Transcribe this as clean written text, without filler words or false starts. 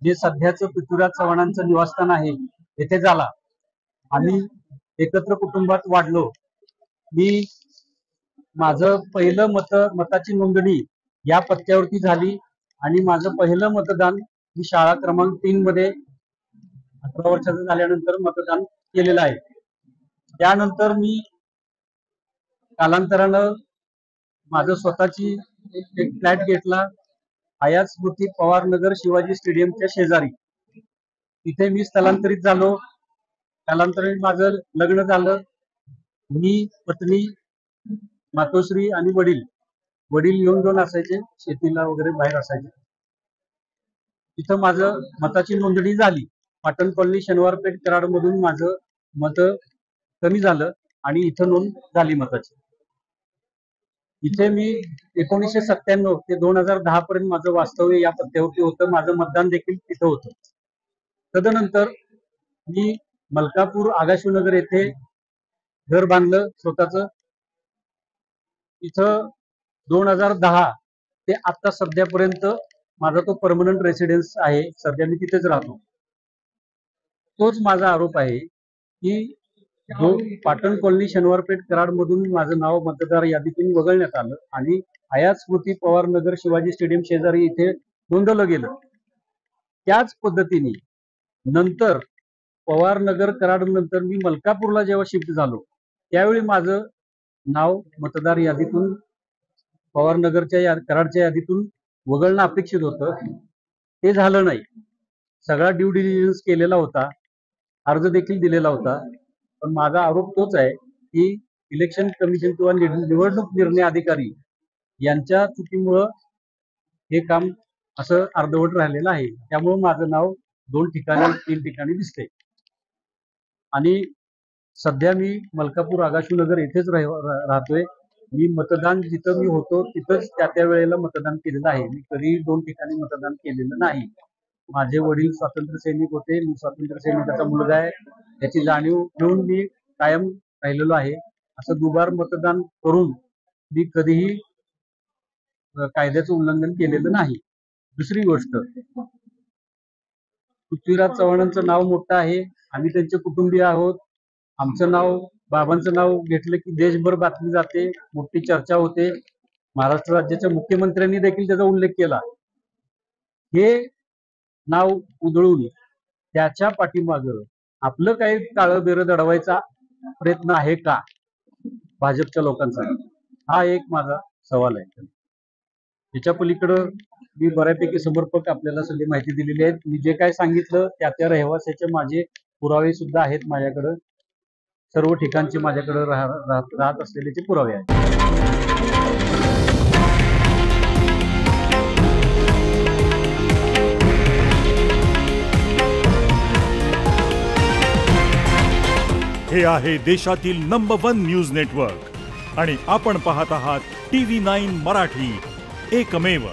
जे सध्याचं पृथ्वीराज चव्हाणांचं निवासस्थान आहे येथे झाला। आम्ही एकत्र कुटुंबात वाढलो। मी माझं पहिलं मताची नोंदणी या पत्त्यावरती झाली आणि माझं पहिलं मतदान मी शाळा क्रमांक 3 मध्ये 18 वर्षाचं झाल्यानंतर मतदान केलेलं आहे। त्यानंतर मी कालांतरानं माझं स्वतःची एक फ्लॅट घेतला हयात स्मृती पवार नगर शिवाजी स्टेडियमच्या शेजारी। तिथे मी स्थलांतरित झालो। कालांतराने माझं लग्न झालं। मी, पत्नी, मातोश्री आणि वडील येऊन जाऊन असायचे, शेतीला वगैरे बाहेर असायचे। तिथं माझं मताची नोंदणी झाली। पाटण कॉलनी शनिवारपेठ कराड मधून माझं मत कमी झालं आणि इथं नोंद झाली मताची। इथे मी 1997 ते 2010 पर्यंत माझं वास्तव्य या पत्त्यावरती होतं। माझं मतदान देखील तिथं होतं। तदनंतर मी मलकापूर आगाशिवनगर येथे घर बांधलं स्वतःचं। इथं 2010 ते आता सध्यापर्यंत माझा तो परमनंट रेसिडेन्स आहे। सध्या मी तिथेच राहतो। तोच माझा आरोप आहे की पाटण कॉलनी शनिवारपेठ कराड मधून माझं नाव मतदार यादीतून वगळण्यात आलं आणि हयात स्मृती पवार नगर शिवाजी स्टेडियम शेजारी इथे नोंदवलं गेलं। त्याच पद्धतीने नंतर पवार नगर कराड नंतर मी मलकापूरला जेव्हा शिफ्ट झालो त्यावेळी माझं नाव मतदार यादीतून पवार नगरच्या कराडच्या यादीतून वगळणं अपेक्षित होतं। ते झालं नाही। सगळा ड्यू डिलिजन्स केलेला होता, अर्ज देखील दिलेला होता। पण माझा आरोप तोच आहे की इलेक्शन कमिशन किंवा निवडणूक निर्णय अधिकारी यांच्या चुकीमुळे हे काम असं अर्धवट राहिलेलं आहे। त्यामुळे माझं नाव 2 ठिकाणी 3 ठिकाणी दिसते। आणि सध्या मी मलकापूर आगाशिवनगर येथेच राहतोय। मी मतदान जिथं मी होतो तिथंच त्या वेळेला मतदान केलेलं आहे। मी कधी 2 ठिकाणी मतदान केलेलं नाही। माझे वडील स्वातंत्र्य सैनिक होते, मी स्वातंत्र्य सैनिकाचा मुलगा आहे, याची जाणीव घेऊन मी कायम राहिलेलो आहे। असं दुबार मतदान करून मी कधीही कायद्याचं उल्लंघन केलेलं नाही। दुसरी गोष्ट, पृथ्वीराज चव्हाणांचं नाव मोठं आहे, आम्ही त्यांचे कुटुंबीय आहोत। आमचं नाव, बाबांचं नाव घेतलं की देशभर बातमी जाते, मोठी चर्चा होते। महाराष्ट्र राज्याच्या मुख्यमंत्र्यांनी देखील त्याचा उल्लेख केला। हे नाव उधळून त्याच्या पाठीमागं आपलं काही काळं बेरं दडवायचा प्रयत्न आहे का भाजपच्या लोकांचा? हा एक माझा सवाल आहे। याच्या पलीकडं मी बऱ्यापैकी समर्पक आपल्याला सगळी माहिती दिलेली आहे। मी जे काय सांगितलं त्या रहिवाशाचे माझे पुरावे सुद्धा आहेत माझ्याकडे। सर्व ठिकाणचे माझ्याकडे राहत असलेले पुरावे आहेत। हे आहे देशातील नंबर 1 न्यूज नेटवर्क आणि आपण पाहत आहात TV9 मराठी, एकमेव।